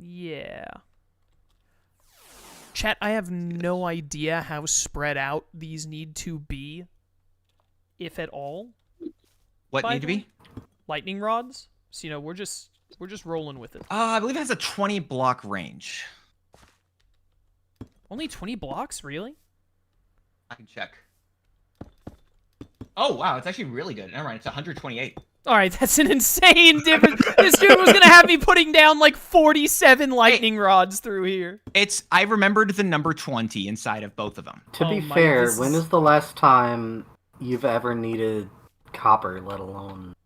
Yeah. Chat, I have no idea how spread out these need to be, if at all. What need to be? Lightning rods. So, we're just rolling with it. I believe it has a 20 block range. Only 20 blocks? Really? I can check. Oh, wow, it's actually really good. Never mind, it's 128. Alright, that's an insane difference. This dude was gonna have me putting down like 47 lightning rods through here. I remembered the number 20 inside of both of them. To be fair, when is the last time you've ever needed copper, let alone...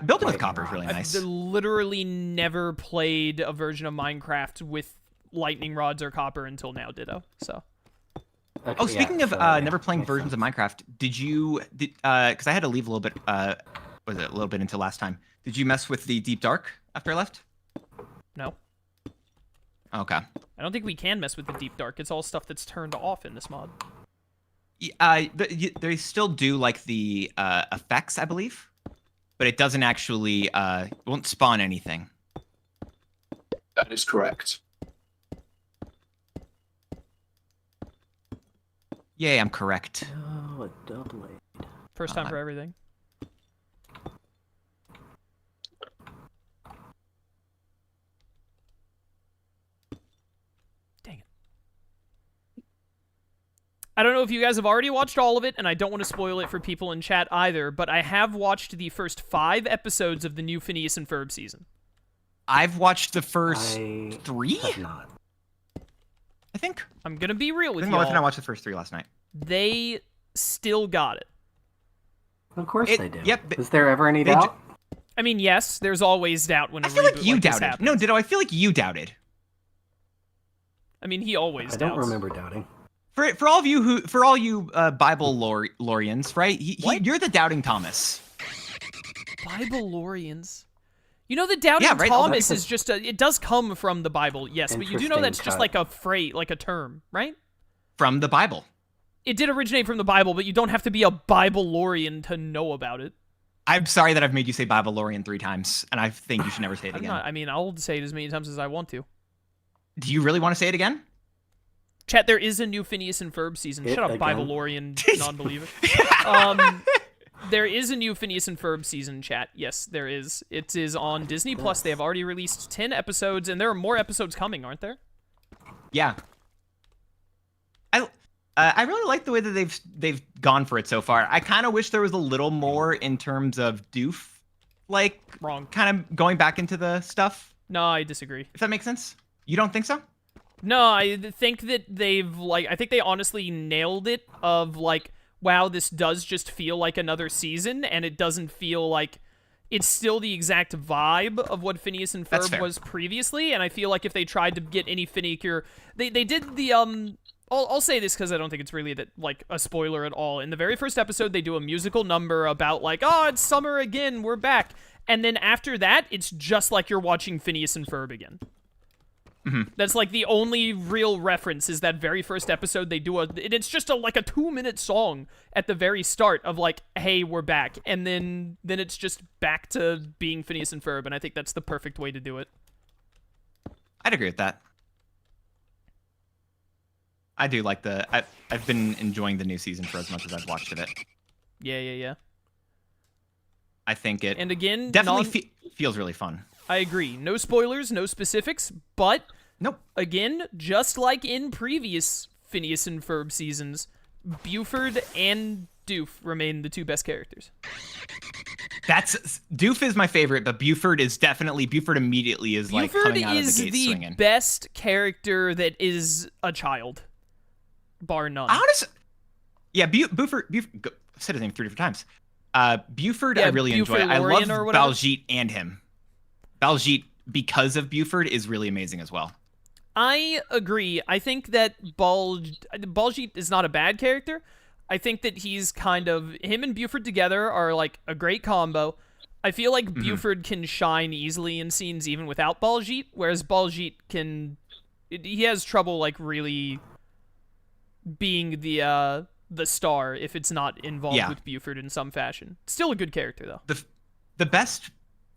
Building with copper is really nice. I've literally never played a version of Minecraft with lightning rods or copper until now, ditto. So. Okay, speaking of never playing versions of Minecraft, did you? Because I had to leave a little bit. Was it a little bit into last time? Did you mess with the Deep Dark after I left? No. Okay. I don't think we can mess with the Deep Dark. It's all stuff that's turned off in this mod. They still do like the effects, I believe, but it doesn't actually won't spawn anything. That is correct. Yay, I'm correct. Oh, a double aid. First time for everything. Dang it. I don't know if you guys have already watched all of it, and I don't want to spoil it for people in chat either, but I have watched the first 5 episodes of the new Phineas and Ferb season. I've watched the first 3? Have not. I think. I'm going to be real with you. My wife and I watched the first 3 last night. They still got it. Of course they do. Yep. Is there ever any doubt? I mean, yes, there's always doubt when a I feel reboot like you like this doubted. happens. No, Ditto, I feel like you doubted. I mean, he always doubts. I don't remember doubting. For all of you Bible Lorians, right? You're the doubting Thomas. Bible-lorians. You know, the doubting Yeah, right? Thomas is just it does come from the Bible, yes, but you do know that's just like a phrase, like a term, right? From the Bible. It did originate from the Bible, but you don't have to be a Bible-lorian to know about it. I'm sorry that I've made you say Bible Lorian 3 times, and I think you should never say it again. I mean, I'll say it as many times as I want to. Do you really want to say it again? Chat, there is a new Phineas and Ferb season. Shut up, Bible-lorian non-believer. There is a new Phineas and Ferb season, chat. Yes, there is. It is on Disney Plus. They have already released 10 episodes, and there are more episodes coming, aren't there? Yeah. I really like the way that they've gone for it so far. I kind of wish there was a little more in terms of Doof, like kind of going back into the stuff. No, I disagree. If that makes sense. You don't think so? No, I think that I think they honestly nailed it of, like, wow, this does just feel like another season, and it doesn't feel like it's still the exact vibe of what Phineas and Ferb was previously, and I feel like if they tried to get any finickier, they did the, I'll say this because I don't think it's really like a spoiler at all. In the very first episode, they do a musical number about, like, oh, it's summer again, we're back, and then after that, it's just like you're watching Phineas and Ferb again. Mm-hmm. That's like the only real reference is that very first episode they do it's just like a 2-minute song at the very start of, like, hey, we're back, and then it's just back to being Phineas and Ferb, and I think that's the perfect way to do it. I'd agree with that. I do like I've been enjoying the new season for as much as I've watched of it. Yeah. I think it and again definitely feels really fun. I agree. No spoilers, no specifics, but again, just like in previous Phineas and Ferb seasons, Buford and Doof remain the 2 best characters. Doof is my favorite, but Buford immediately is like coming out of the gate swinging. Buford is the best character that is a child, bar none. Yeah, Buford. I said his name 3 different times. Buford, I really enjoy. I love Baljeet and him. Baljeet, because of Buford, is really amazing as well. I agree. I think that Baljeet is not a bad character. I think that he's him and Buford together are like a great combo. I feel like Buford can shine easily in scenes even without Baljeet, whereas Baljeet he has trouble, like, really being the star if it's not involved with Buford in some fashion. Still a good character, though. The best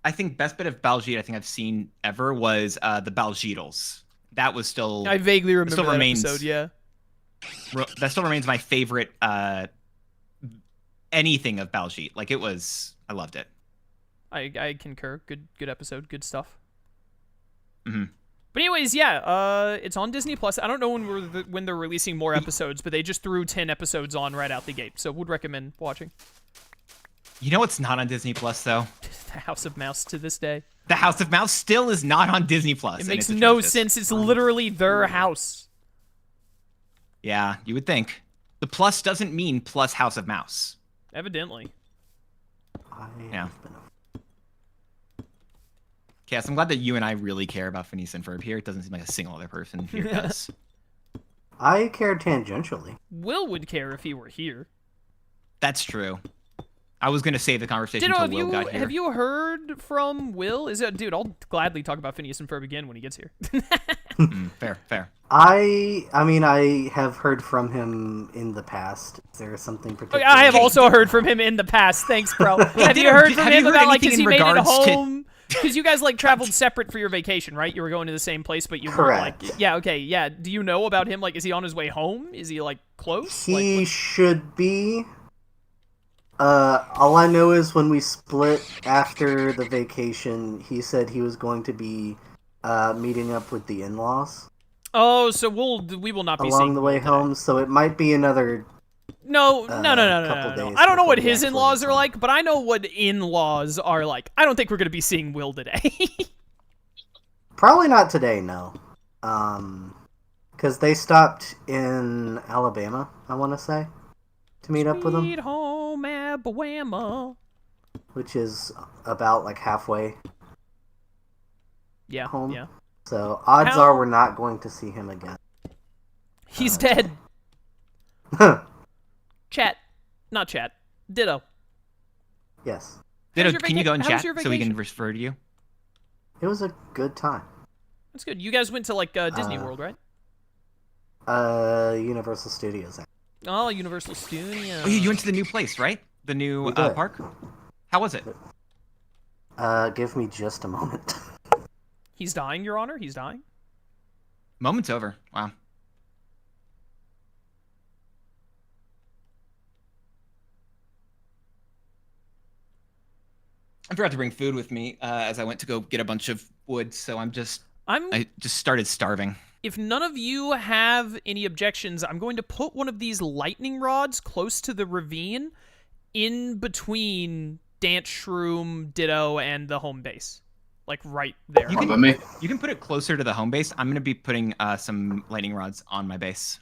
I think best bit of Baljeet I think I've seen ever was the Baljeetles. That was still. I vaguely remember that episode. Yeah. That still remains my favorite. Anything of Baljeet, like it was. I loved it. I concur. Good episode. Good stuff. Mm-hmm. But anyways, yeah, it's on Disney Plus. I don't know when they're releasing more episodes, but they just threw 10 episodes on right out the gate, so would recommend watching. You know what's not on Disney Plus though? The House of Mouse to this day. The House of Mouse still is not on Disney Plus. It makes no sense. It's literally their house. Yeah, you would think. The plus doesn't mean plus House of Mouse. Evidently. Yeah. Cass, I'm glad that you and I really care about Phineas and Ferb here. It doesn't seem like a single other person here does. I care tangentially. Will would care if he were here. That's true. I was going to save the conversation until Will got here. Have you heard from Will? Dude, I'll gladly talk about Phineas and Ferb again when he gets here. Fair. I mean, I have heard from him in the past. Is there something particular? I have also heard from him in the past. Thanks, bro. Have you heard from him about, like, has he made it home? Because you guys, like, traveled separate for your vacation, right? You were going to the same place, but you weren't, like... Yeah, okay, yeah. Do you know about him? Like, is he on his way home? Is he, like, close? He should be. All I know is when we split after the vacation, he said he was going to be meeting up with the in-laws. Oh, so we will not be seeing along the way home, so it might be another... No. Days I don't know what his in-laws are like, but I know what in-laws are like. I don't think we're going to be seeing Will today. Probably not today, no. Because they stopped in Alabama, I want to say, to meet up with him. Sweet home Alabama. Which is about, like, halfway home. Yeah. So, odds are we're not going to see him again. He's dead. Chat. Not chat. Ditto. Yes. Ditto, can you go and chat so we can refer to you? It was a good time. That's good. You guys went to, like, Disney World, right? Universal Studios. Oh, Universal Studios. Oh, you went to the new place, right? The new park? How was it? Give me just a moment. He's dying, Your Honor? He's dying? Moment's over. Wow. I forgot to bring food with me as I went to go get a bunch of wood, so I just started starving. If none of you have any objections, I'm going to put one of these lightning rods close to the ravine in between Dance Shroom, Ditto, and the home base. Like, right there. You can put it closer to the home base. I'm going to be putting some lightning rods on my base.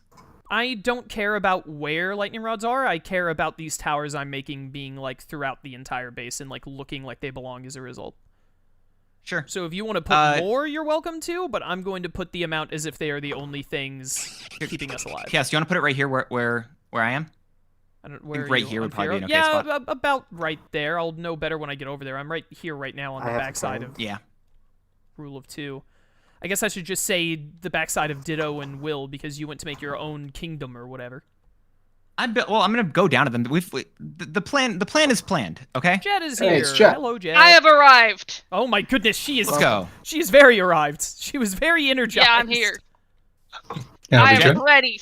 I don't care about where lightning rods are. I care about these towers I'm making being, like, throughout the entire base and, like, looking like they belong as a result. Sure. So if you want to put more, you're welcome to, but I'm going to put the amount as if they are the only things keeping us alive. Yes, do you want to put it right here where I am? Right here would probably be an okay spot. Yeah, about right there. I'll know better when I get over there. I'm right here right now on the backside of Rule of Two. I guess I should just say the backside of Ditto and Will because you went to make your own kingdom or whatever. I'm gonna go down to them. The plan is planned. Okay. Jet is here. Jet. Hello, Jet. I have arrived. Oh my goodness, she is. Let's go. She is very arrived. She was very energized. Yeah, I'm here. I am ready.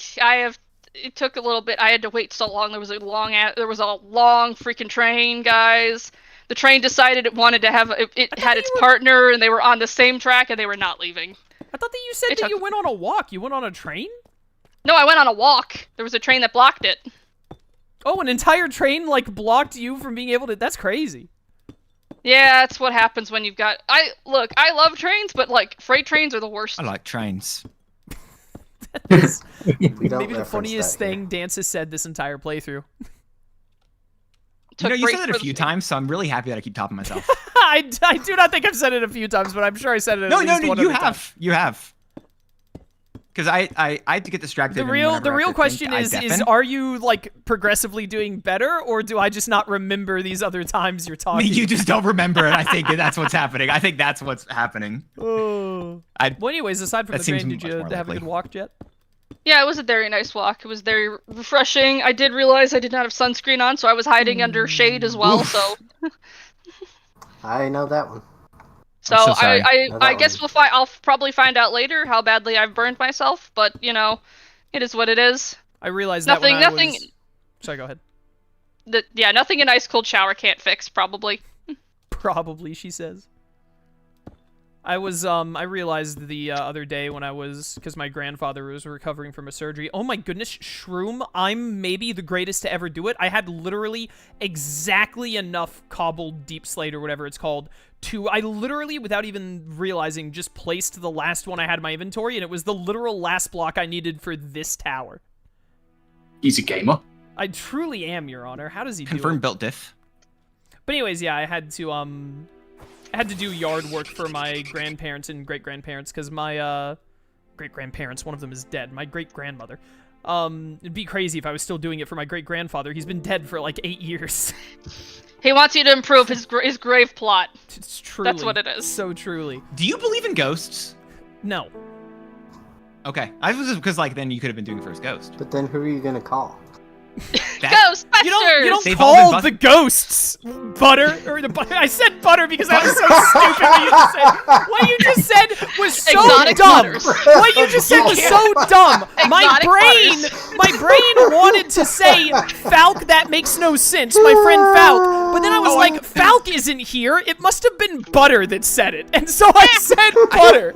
It took a little bit. I had to wait so long. There was a long freaking train, guys. The train decided it wanted to have it had its partner, and they were on the same track, and they were not leaving. I thought that you said that you went on a walk. You went on a train? No, I went on a walk. There was a train that blocked it. Oh, an entire train, like, blocked you from being able to... That's crazy. Yeah, that's what happens when you've got... Look, I love trains, but, like, freight trains are the worst. I like trains. That is maybe the funniest thing Dance has said this entire playthrough. You said it a few times, so I'm really happy that I keep topping myself. I do not think I've said it a few times, but I'm sure I said it at least one other time. You have. Because I had to get distracted. The real question is are you, like, progressively doing better, or do I just not remember these other times you're talking? You just don't remember, and I think that's what's happening. I think that's what's happening. Oh. Well, anyways, aside from the train, did you have a good walk, Jet? Yeah, it was a very nice walk. It was very refreshing. I did realize I did not have sunscreen on, so I was hiding under shade as well, so... I know that one. So, I'm so sorry. I guess I'll probably find out later how badly I've burned myself, but you know, it is what it is. I realized that when I was... Sorry, go ahead. Yeah, nothing an ice cold shower can't fix, probably. Probably, she says. I realized the other day when because my grandfather was recovering from a surgery. Oh my goodness, Shroom, I'm maybe the greatest to ever do it. I had literally exactly enough cobbled deep slate or whatever it's called I literally, without even realizing, just placed the last one I had in my inventory, and it was the literal last block I needed for this tower. He's a gamer. I truly am, Your Honor. How does he do it? Confirm built diff. But anyways, yeah, I had to do yard work for my grandparents and great-grandparents, because my, great-grandparents, one of them is dead. My great-grandmother. It'd be crazy if I was still doing it for my great-grandfather. He's been dead for, like, 8 years. He wants you to improve his grave plot. It's truly. That's what it is. So truly. Do you believe in ghosts? No. Okay. I was just because, like, then you could have been doing first ghost. But then who are you gonna call? Ghostbusters! You don't They've call the ghosts Butter or the I said Butter because that was so stupid what you just said. What you just said was so Exotic dumb. butters. What you just said was so dumb. My Exotic brain wanted to say Falk. That makes no sense. My friend Falk. But then I was like, Falk isn't here. It must have been Butter that said it. And so I said Butter.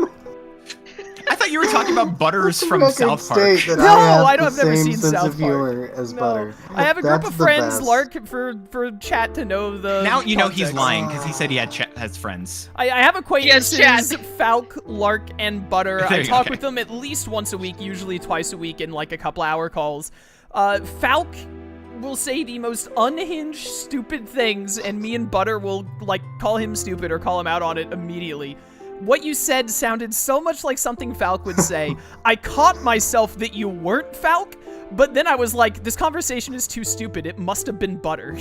I thought you were talking about Butters from South Park. I've never seen South Park. As Butter. I have a group of friends, best. Lark, for chat to know the. Now you know he's context. lying because he said he has friends. I have acquaintances, Yes, Falk, Lark, and Butter. There I you talk go, okay. with them at least once a week, usually twice a week in like a couple hour calls. Falk will say the most unhinged, stupid things, and me and Butter will like call him stupid or call him out on it immediately. What you said sounded so much like something Falk would say. I caught myself that you weren't Falk, but then I was like, this conversation is too stupid. It must have been Butter.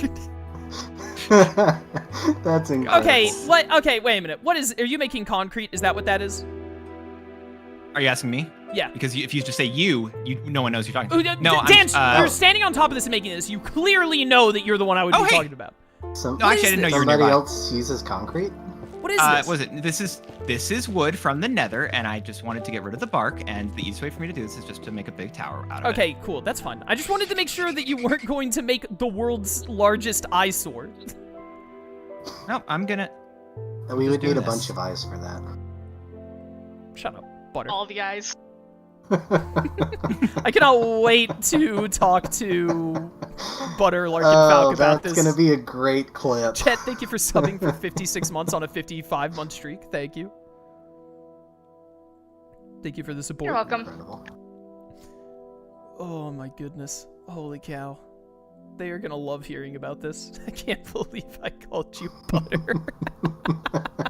That's incredible. Okay, what? Okay, wait a minute. Are you making concrete? Is that what that is? Are you asking me? Yeah. Because if you just say no one knows who you're talking to. No, Dan, you're standing on top of this and making this. You clearly know that you're the one I would be talking about. No, actually, I didn't know you were nearby. Somebody else uses concrete? What is this? Was it? This is wood from the Nether, and I just wanted to get rid of the bark. And the easiest way for me to do this is just to make a big tower out of it. Okay, cool. That's fine. I just wanted to make sure that you weren't going to make the world's largest eyesore. No, I'm gonna. We would need a bunch of eyes for that. Shut up, Butter. All the eyes. I cannot wait to talk to Butter, Lark, and Falk about this. That's gonna be a great clip. Chet, thank you for subbing for 56 months on a 55-month streak. Thank you. Thank you for the support. You're welcome. Incredible. Oh my goodness. Holy cow. They are gonna love hearing about this. I can't believe I called you Butter.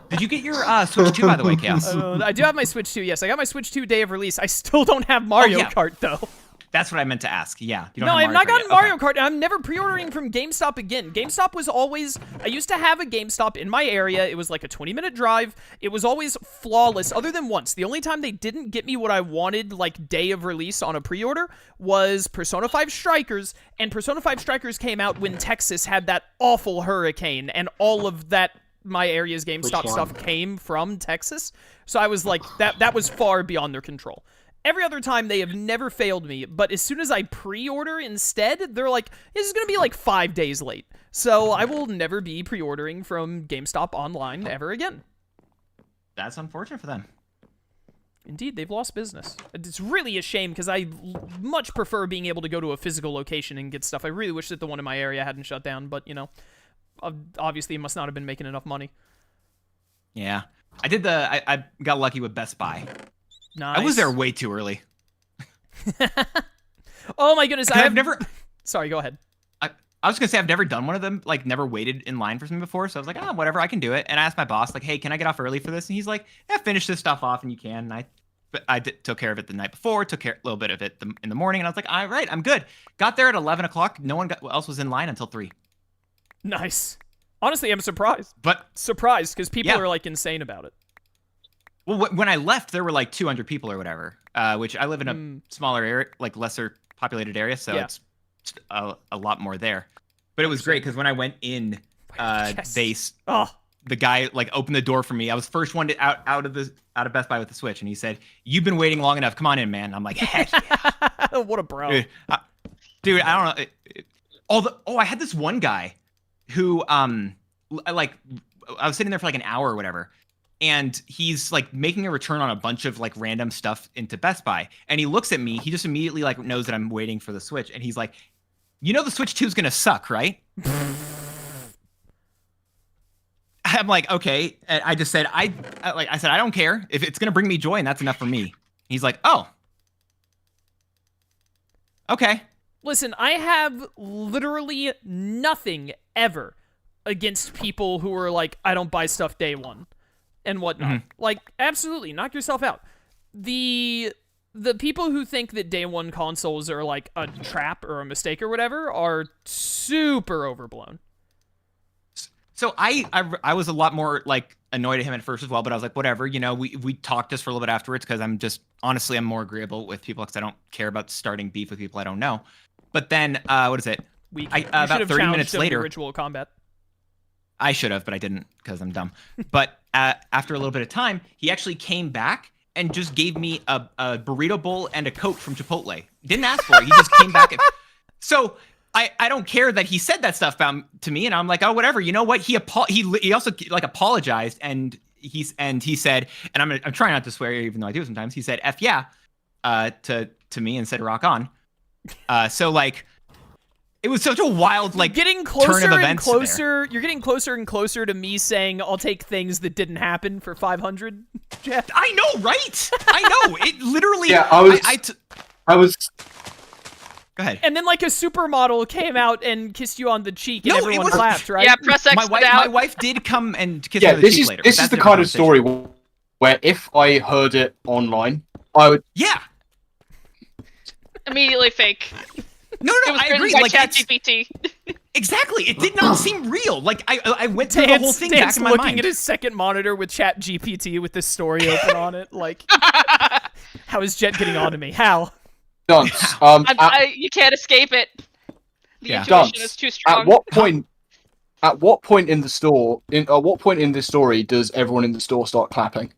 Did you get your Switch 2, by the way, Chaos? I do have my Switch 2, yes. I got my Switch 2 day of release. I still don't have Mario Kart, though. That's what I meant to ask. Yeah. You don't No, have I've not gotten Kart yet. Mario Kart, and I'm never pre-ordering from GameStop again. GameStop was always... I used to have a GameStop in my area. It was like a 20-minute drive. It was always flawless, other than once. The only time they didn't get me what I wanted, like, day of release on a pre-order, was Persona 5 Strikers, and Persona 5 Strikers came out when Texas had that awful hurricane, and all of that my area's GameStop stuff came from Texas. So I was like, that was far beyond their control. Every other time, they have never failed me, but as soon as I pre-order instead, they're like, this is going to be like 5 days late. So I will never be pre-ordering from GameStop online ever again. That's unfortunate for them. Indeed, they've lost business. It's really a shame, because I much prefer being able to go to a physical location and get stuff. I really wish that the one in my area hadn't shut down, but, you know, obviously it must not have been making enough money. Yeah. I got lucky with Best Buy. Nice. I was there way too early. Oh my goodness, I've never... Sorry, go ahead. I was going to say, I've never done one of them, like, never waited in line for something before, so I was like, whatever, I can do it. And I asked my boss, like, hey, can I get off early for this? And he's like, yeah, finish this stuff off, and you can. And I took care of it the night before, took care a little bit of it in the morning, and I was like, all right, I'm good. Got there at 11 o'clock, no one else was in line until 3. Nice. Honestly, I'm surprised. Surprised, because people are, like, insane about it. Well, when I left, there were like 200 people or whatever, which I live in a smaller area, like lesser populated area, so it's a lot more there. But it was great because when I went in, the guy like opened the door for me. I was first one out of Best Buy with the Switch, and he said, "You've been waiting long enough. Come on in, man." I'm like, "Heck yeah!" What a bro, dude. I don't know. I had this one guy who like I was sitting there for like an hour or whatever, and he's like making a return on a bunch of like random stuff into Best Buy, and he looks at me. He just immediately like knows that I'm waiting for the Switch, and he's like, "You know the Switch 2 is gonna suck, right?" I'm like, okay. And I just said, I said, I don't care if it's gonna bring me joy, and that's enough for me. He's like, oh, okay. Listen, I have literally nothing ever against people who are like, I don't buy stuff day one and whatnot. Like, absolutely, knock yourself out. The people who think that day one consoles are like a trap or a mistake or whatever are super overblown. So I was a lot more like annoyed at him at first as well, but I was like, whatever, you know, we talked just for a little bit afterwards because I'm more agreeable with people because I don't care about starting beef with people I don't know. But then, what is it? About 30 minutes later, ritual combat. I should have, but I didn't because I'm dumb. But after a little bit of time, he actually came back and just gave me a burrito bowl and a Coke from Chipotle. He didn't ask for it. He just came back. So I don't care that he said that stuff to me, and I'm like, oh, whatever. You know what? He also like apologized, and he said, and I'm trying not to swear even though I do sometimes. He said "F yeah" to me and said "rock on." So like, it was such a wild like getting closer turn of and events closer. there. You're getting closer and closer to me saying I'll take things that didn't happen for 500. Jeff. I know, right? I know. It literally. Yeah, I was. Go ahead. And then, like, a supermodel came out and kissed you on the cheek, and everyone clapped, right? Yeah, press X. My wife did come and kiss me on the cheek later. This is the kind of story where if I heard it online, I would. Yeah. Immediately fake. No, It was I agree. By Like ChatGPT. Exactly. It did not seem real. Like I went through the whole thing back in my looking mind. at his second monitor with ChatGPT with this story open on it. Like, how is Jet getting on to me? How? Dunce. You can't escape it. The intuition Dunce. is too strong. At what point in the store? At what point in this story does everyone in the store start clapping?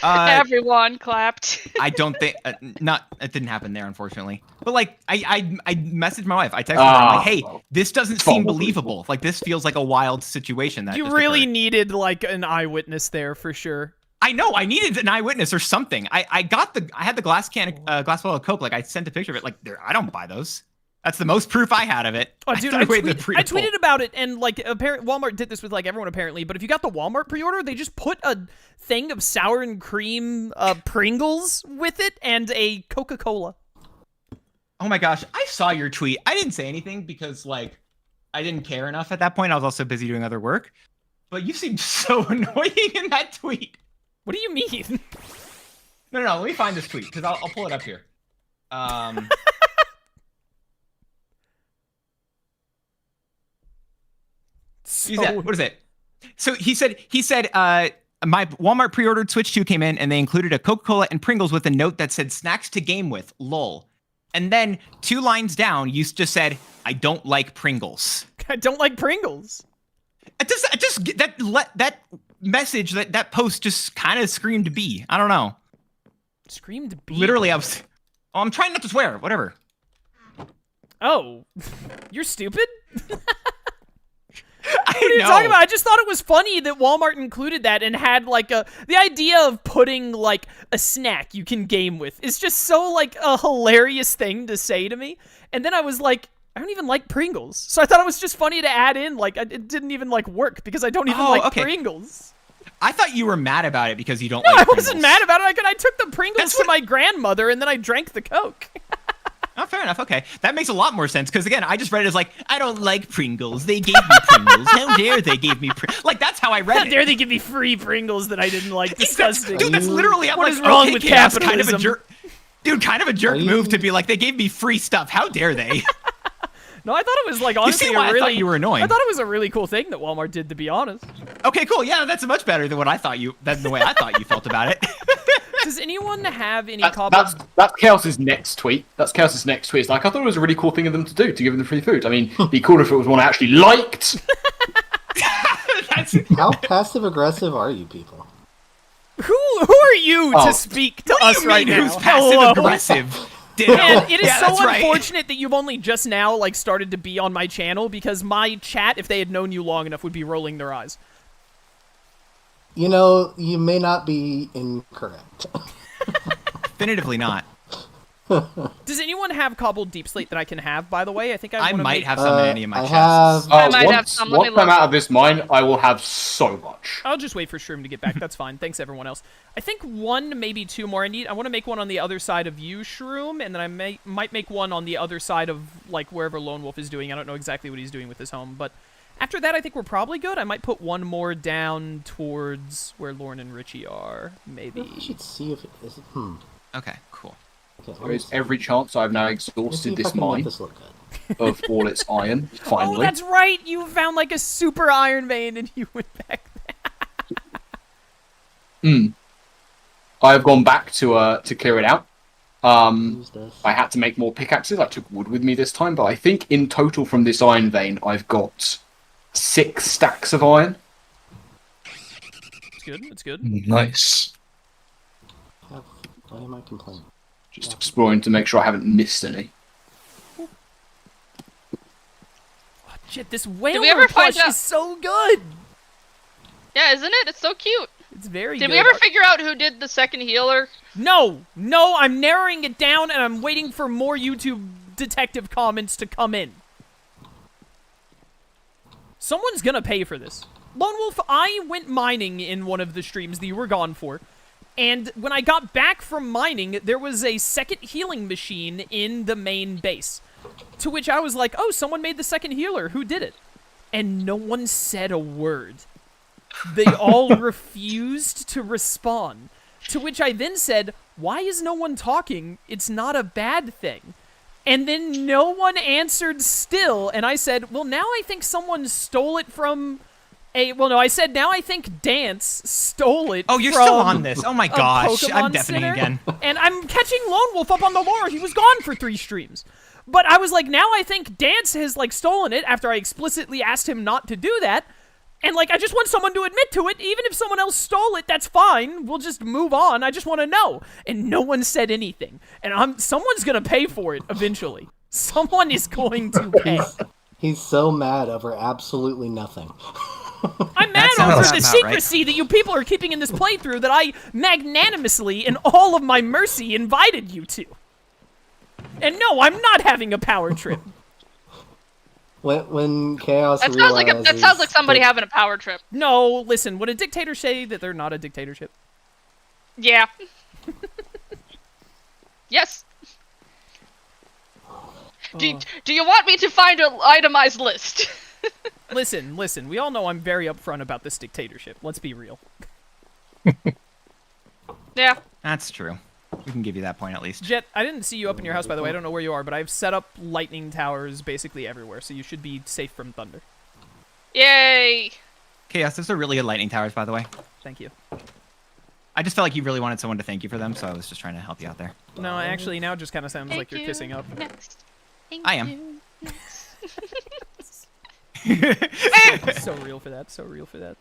Everyone clapped. I don't think it didn't happen there, unfortunately. But like I messaged my wife. I texted her. I'm like, hey, this doesn't seem believable. Like this feels like a wild situation. That you really needed like an eyewitness there for sure. I know. I needed an eyewitness or something. I had the glass bottle of Coke. Like I sent a picture of it. Like I don't buy those. That's the most proof I had of it. Oh, dude, I tweeted about it, and like Walmart did this with like everyone apparently. But if you got the Walmart pre-order, they just put a thing of sour and cream Pringles with it and a Coca-Cola. Oh my gosh, I saw your tweet. I didn't say anything because like I didn't care enough at that point. I was also busy doing other work. But you seemed so annoying in that tweet. What do you mean? No. Let me find this tweet because I'll pull it up here. What is it? So he said, my Walmart pre-ordered Switch 2 came in and they included a Coca-Cola and Pringles with a note that said snacks to game with, lol. And then 2 lines down, you just said, I don't like Pringles. I don't like Pringles. That message, that post just kind of screamed B. I don't know. Screamed B? Literally, I'm trying not to swear, whatever. Oh, you're stupid? What are you talking about? I just thought it was funny that Walmart included that and had like the idea of putting like a snack you can game with is just so like a hilarious thing to say to me. And then I was like, I don't even like Pringles. So I thought it was just funny to add in. Like it didn't even like work because I don't even like Pringles. I thought you were mad about it because you don't like Pringles. I wasn't mad about it. I took the Pringles to my grandmother and then I drank the Coke. Oh, fair enough. Okay. That makes a lot more sense because, again, I just read it as like, I don't like Pringles. They gave me Pringles. How dare they give me Pringles? Like, that's how I read it. How dare they give me free Pringles that I didn't like? Disgusting. Dude, that's literally, I'm what like, is wrong with capitalism? Kind of a jerk. Dude, kind of a jerk move to be like, they gave me free stuff. How dare they? No, I thought it was like honestly you see why I thought you were annoying. I thought it was a really cool thing that Walmart did, to be honest. Okay, cool. Yeah, that's much better than the way I thought you felt about it. Does anyone have any That's Chaos's next tweet. That's Chaos's next tweet. It's like, I thought it was a really cool thing of them to do, to give them the free food. I mean, it'd be cool if it was one I actually liked. How passive aggressive are you people? Who are you to speak to us right now? Who's passive aggressive? Man, it is so unfortunate that you've only just now started to be on my channel, because my chat, if they had known you long enough, would be rolling their eyes. You know, you may not be incorrect. Definitively not. Does anyone have cobbled deep slate that I can have, by the way? I think I might make... have some in any of my chests. I might have some. Once I'm out of this mine, I will have so much. I'll just wait for Shroom to get back. That's fine. Thanks, everyone else. I think one, maybe two more. I want to make one on the other side of you, Shroom, and then I might make one on the other side of, wherever Lone Wolf is doing. I don't know exactly what he's doing with his home, but after that, I think we're probably good. I might put one more down towards where Lauren and Richie are, maybe. I should see if it is. Okay, cool. Okay, There is every chance I've now exhausted this mine this look good. of all its iron, finally. Oh, that's right! You found, a super iron vein, and you went back there. I have gone back to clear it out. Use this. I had to make more pickaxes. I took wood with me this time, but I think in total from this iron vein, I've got 6 stacks of iron. It's good. It's good. Nice. Why am I complaining? Just exploring to make sure I haven't missed any. Oh, shit, this whale ever plush find out- is so good! Yeah, isn't it? It's so cute. It's very Did good. we ever figure out who did the second healer? No, I'm narrowing it down, and I'm waiting for more YouTube detective comments to come in. Someone's gonna pay for this. Lone Wolf, I went mining in one of the streams that you were gone for, and when I got back from mining, there was a second healing machine in the main base. To which I was like, oh, someone made the second healer. Who did it? And no one said a word. They all refused to respond. To which I then said, why is no one talking? It's not a bad thing. And then no one answered still, and I said, well, now I think someone stole it from I said, now I think Dance stole it. Oh, you're from still on this. Oh my gosh. Pokemon I'm deafening Center. again. And I'm catching Lone Wolf up on the lore. He was gone for 3 streams. But I was like, now I think Dance has, stolen it after I explicitly asked him not to do that. And, I just want someone to admit to it. Even if someone else stole it, that's fine. We'll just move on. I just want to know. And no one said anything. And someone's going to pay for it eventually. Someone is going to pay. He's so mad over absolutely nothing. I'm mad over the secrecy that you people are keeping in this playthrough that I magnanimously, in all of my mercy, invited you to. And no, I'm not having a power trip. When Chaos That sounds like somebody having a power trip. No, listen, would a dictator say that they're not a dictatorship? Yeah. Yes. Do you want me to find an itemized list? Listen, we all know I'm very upfront about this dictatorship. Let's be real. Yeah. That's true. We can give you that point at least. Jet, I didn't see you up in your house, by the way. I don't know where you are, but I've set up lightning towers basically everywhere, so you should be safe from thunder. Yay! Chaos, those are really good lightning towers, by the way. Thank you. I just felt like you really wanted someone to thank you for them, so I was just trying to help you out there. No, actually, now it just kind of sounds like you're kissing up. Next. I am. So real for that, so real for that.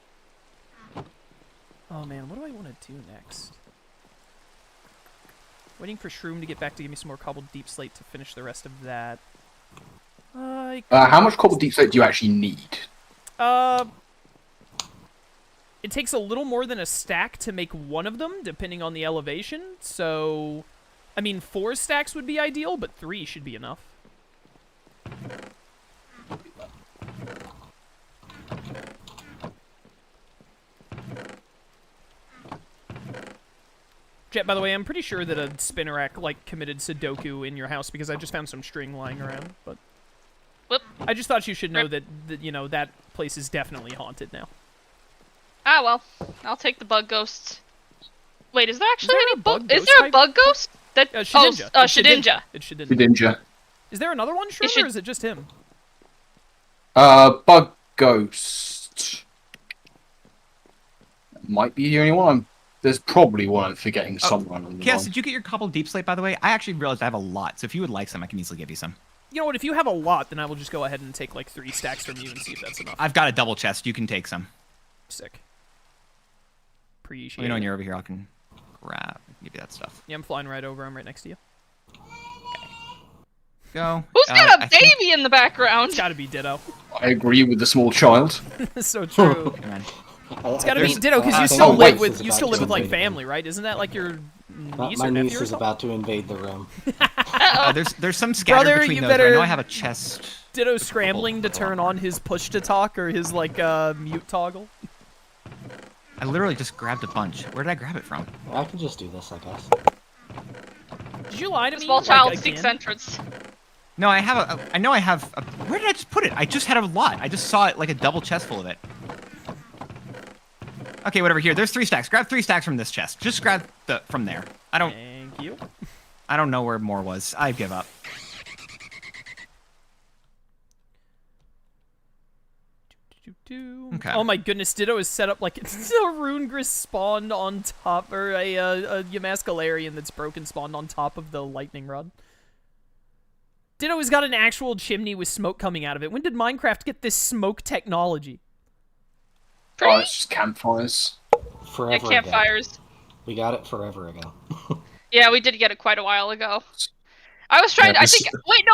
Oh man, what do I want to do next? Waiting for Shroom to get back to give me some more cobbled deep slate to finish the rest of that. How much cobbled deep slate do you actually need? It takes a little more than a stack to make one of them, depending on the elevation. So, I mean, 4 stacks would be ideal, but 3 should be enough. Jet, by the way, I'm pretty sure that a Spinnerack, committed Sudoku in your house because I just found some string lying around, but... Whoop. I just thought you should know that, that place is definitely haunted now. Ah, well. I'll take the bug ghosts. Wait, is there actually there any a bug bug? Is ghost there a type? bug ghost? Shedinja. Shedinja. It's Shedinja. Shedinja. Is there another one, Shroom, or is it just him? Bug ghost. Might be the only one. There's probably one I'm forgetting someone. Chaos, did you get your cobbled deep slate, by the way? I actually realized I have a lot, so if you would like some, I can easily give you some. You know what, if you have a lot, then I will just go ahead and take 3 stacks from you and see if that's enough. I've got a double chest. You can take some. Sick. Appreciate Let me know when it. you're over here. I can give you that stuff. Yeah, I'm flying right over. I'm right next to you. Go. Who's got a baby in the background? It's gotta be Ditto. I agree with the small child. So true. Come on. It's gotta be Ditto because you still live with like family, right? Isn't that like your niece My or nephew niece or is something? about to invade the room. There's some scatter Brother, between you those. better- But I know I have a chest. Ditto's scrambling to turn on his push to talk or his like mute toggle. I literally just grabbed a bunch. Where did I grab it from? I can just do this, I guess. Did you lie to me? Small child like, seeks again? entrance. No, I know I have. Where did I just put it? I just had a lot. I just saw it like a double chest full of it. Okay, whatever. Here, there's 3 stacks. Grab 3 stacks from this chest. Just grab from there. Thank you. I don't know where more was. I give up. Okay. Oh my goodness, Ditto is set up like it's a Runegris spawned on top, or a Yamaskalaarian that's broken spawned on top of the lightning rod. Ditto has got an actual chimney with smoke coming out of it. When did Minecraft get this smoke technology? Oh, it's just campfires. Forever Yeah, campfires. ago. We got it forever ago. Yeah, we did get it quite a while ago. I was trying. Yeah, I think. Wait.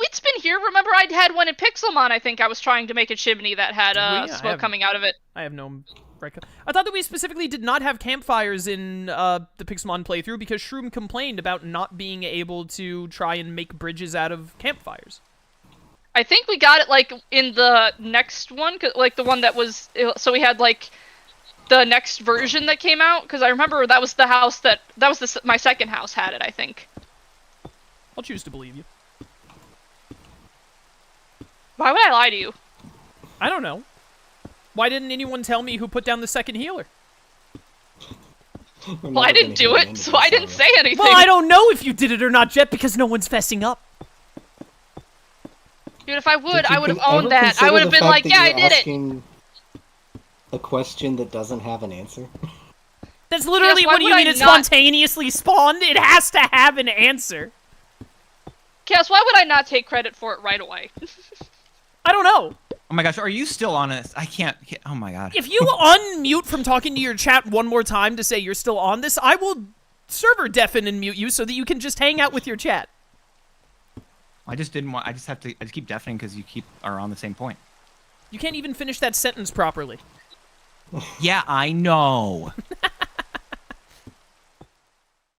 It's been here. Remember, I had one in Pixelmon. I think I was trying to make a chimney that had smoke coming out of it. I have no record. I thought that we specifically did not have campfires in the Pixelmon playthrough because Shroom complained about not being able to try and make bridges out of campfires. I think we got it like in the next one, like the one that was. So we had like the next version that came out because I remember that was the house my second house had it. I think. I'll choose to believe you. Why would I lie to you? I don't know. Why didn't anyone tell me who put down the second healer? Well, I didn't do it, so I didn't say anything. Well, I don't know if you did it or not, Jet, because no one's fessing up. Dude, if I would have owned that. I would have been like, yeah, I did it. A question that doesn't have an answer. That's literally Yes, why what do you would mean I it not- spontaneously spawned? It has to have an answer. Chaos, why would I not take credit for it right away? I don't know. Oh my gosh, are you still on it? I can't. Oh my god. If you unmute from talking to your chat one more time to say you're still on this, I will server deafen and mute you so that you can just hang out with your chat. I just didn't want. I just keep deafening because you are on the same point. You can't even finish that sentence properly. Yeah, I know.